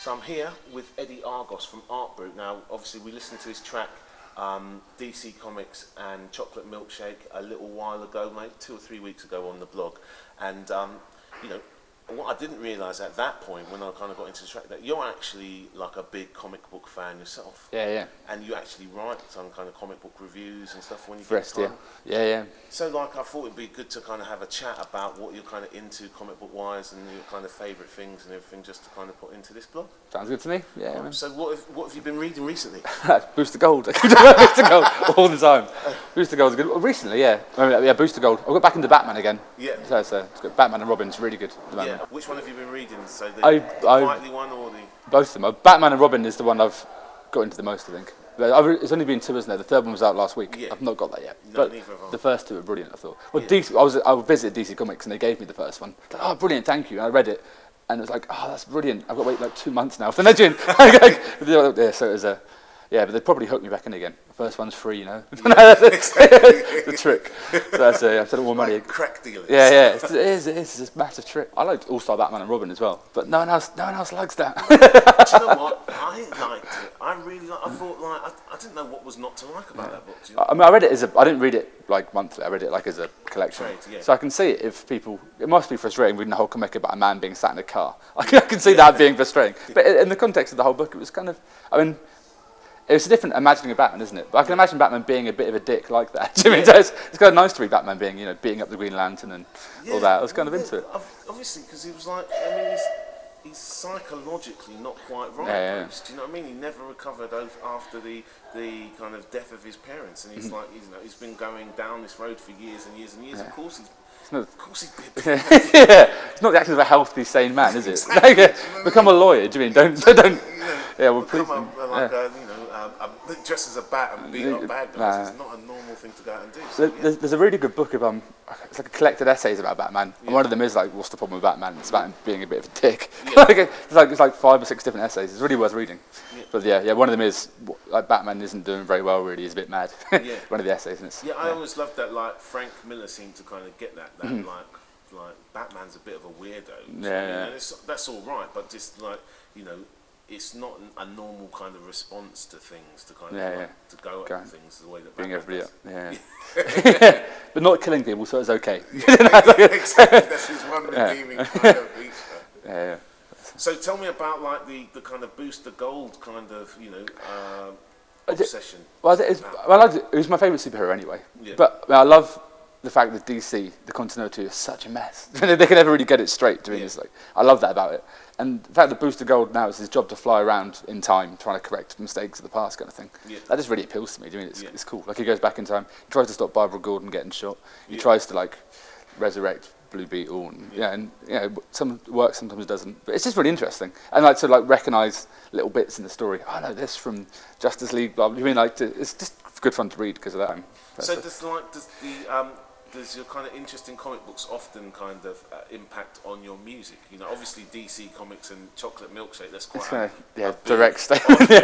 So I'm here with Eddie Argos from Art Brut. Now, obviously, we listened to his track, DC Comics and Chocolate Milkshake, a little while ago, mate, 2 or 3 weeks ago on the blog. And, you know, what I didn't realise at that point, when I kind of got into the track, that you're actually like a big comic book fan yourself. Yeah. And you actually write some kind of comic book reviews and stuff when you Rest, get time. Yeah. So, like, I thought it'd be good to kind of have a chat about what you're kind of into comic book wise and your kind of favourite things and everything, just to kind of put into this blog. Sounds good to me. Yeah. Man. So, what have you been reading recently? Booster Gold. Booster Gold all the time. Booster Gold's good. Well, recently, yeah. Booster Gold. I got back into Batman again. Yeah. So it's good. Batman and Robin's really good at the moment. Yeah. Which one have you been reading? So the I Quietly one or the... Both of them. Batman and Robin is the one I've got into the most, I think. It's only been 2, isn't there? The third one was out last week. Yeah. I've not got that yet. No, but neither have I. the first 2 are brilliant, I thought. Well, Yeah. DC, I visited DC Comics and they gave me the first one. Like, oh, brilliant, thank you. And I read it and it was like, oh, that's brilliant. I've got to wait like 2 months now for the legend. Yeah, so it was yeah, but they'd probably hook me back in again. The first one's free, you know. Yeah, exactly. The trick. So that's I've said more money. Like crack dealers. Yeah. It is. It's a massive trick. I liked All-Star Batman and Robin as well, but no one else likes that. Do you know what? I liked it. I really liked. I thought I didn't know what was not to like about that book. Do you know? I mean, I read it I didn't read it like monthly. I read it like as a collection. Trade, yeah. So I can see it if people. It must be frustrating reading a whole comic about a man being sat in a car. I can see that being frustrating. But in the context of the whole book, it was kind of. I mean. It's a different imagining of Batman, isn't it? But I can imagine Batman being a bit of a dick like that. Do you mean? So it's kind of nice to read Batman being, beating up the Green Lantern and all that. I was kind of into it. Obviously, because he was like, I mean, he's psychologically not quite right. Yeah. Bruce. Do you know what I mean? He never recovered after the kind of death of his parents, and he's like, he's been going down this road for years and years and years. Yeah. Of course he's Yeah, it's not the action of a healthy, sane man, is it? Exactly. Become a lawyer. Do you mean? Don't. Yeah, well, please. Dress as a bat and beat up bad guys. It's not a normal thing to go out and do. So, there's a really good book of it's like a collected essays about Batman. Yeah. And one of them is like, what's the problem with Batman? It's about him being a bit of a dick. Yeah. it's like 5 or 6 different essays. It's really worth reading. Yeah. But yeah, one of them is like Batman isn't doing very well. Really, he's a bit mad. Yeah. One of the essays. And I always loved that. Like Frank Miller seemed to kind of get that. Like Batman's a bit of a weirdo. Yeah. And that's all right, but just like it's not a normal kind of response to things to kind of to go at things the way that being Batman everybody does. Yeah. But not killing people, so it's okay. Exactly. That's his one redeeming kind of feature. Yeah. So tell me about like the kind of Booster Gold kind of obsession. Well, it was my favourite superhero anyway. Yeah. But I love the fact that DC, the continuity, is such a mess. They can never really get it straight. I love that about it. And the fact that Booster Gold now is his job to fly around in time, trying to correct mistakes of the past, kind of thing. Yeah. That just really appeals to me. It's cool. Like he goes back in time, he tries to stop Barbara Gordon getting shot. He tries to resurrect Blue Beetle, and some works, sometimes doesn't. But it's just really interesting, and recognise little bits in the story. Oh no, this from Justice League. Blah, blah. I mean, it's just good fun to read because of that. So does your kind of interest in comic books often kind of impact on your music? Obviously DC Comics and Chocolate Milkshake. That's quite a direct statement. Do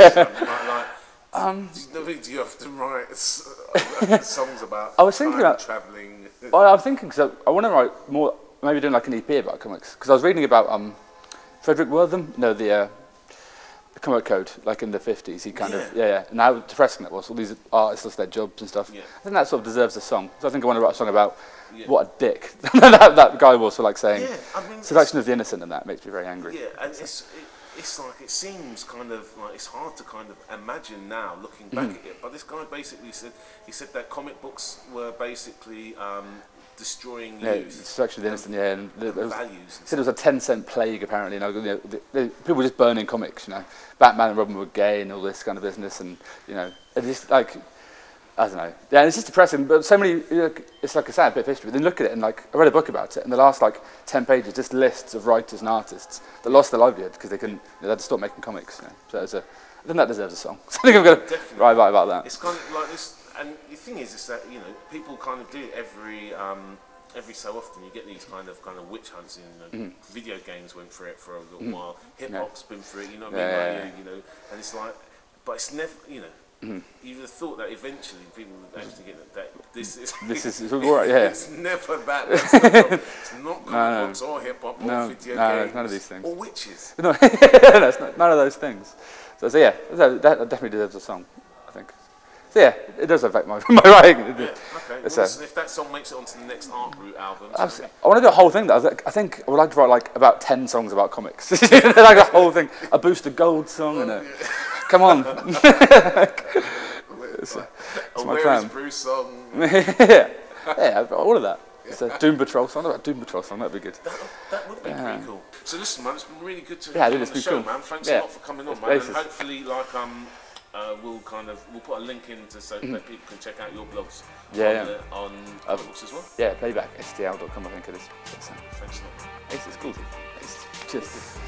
you have to write songs about? I was thinking about traveling. Well, I'm thinking because I want to write more. Maybe doing like an EP about comics because I was reading about Frederick Wortham. The comic code, like in the 50s, he kind of and how depressing that was. All these artists lost their jobs and stuff. Yeah. I think that sort of deserves a song. So I think I want to write a song about what a dick that guy was for saying seduction of the innocent, and that makes me very angry. Yeah, and it's like it seems kind of like it's hard to kind of imagine now looking back at it. But this guy basically said that comic books were basically destroying youth. Destruction of the innocent, and values. Said it was a 10-cent plague apparently. People were just burning comics. Batman and Robin were gay and all this kind of business, and it's just like I don't know. Yeah, it's just depressing. But so many, it's like a sad bit of history. But then look at it and I read a book about it, and the last 10 pages just lists of writers and artists that lost their livelihood because they couldn't. They had to stop making comics. So I think that deserves a song. So I think I'm going to write about that. It's kind of like this. And the thing is that people kind of do it every so often. You get these kind of witch hunts. Video games went for it for a little while. Hip hop's been through it. You know what I mean? And it's like, but it's never. you'd have thought that eventually people would actually get that this is It's all right, yeah. it's never that. It's not comic books or hip hop or video games. None of these things. Or witches. No, that's none of those things. So yeah, that definitely deserves a song, I think. So yeah, it does affect my writing. Yeah, okay. Well, listen, if that song makes it onto the next Art Brut album, I want to do a whole thing. I think I would like to write like about 10 songs about comics, like a whole thing, a Booster Gold song, and a come on. It's my plan. Bruce song. yeah, all of that. It's a Doom Patrol song. About Doom Patrol song, that'd be good. That would be pretty cool. So listen, man, it's been really good to have you you on the show, cool. man. Thanks a lot for coming on, man. Basis. And hopefully, like, we'll put a link in so that people can check out your blogs on comic books as well. Yeah, playback, stl.com, I think it is. Thanks a lot. It's cool. Cheers.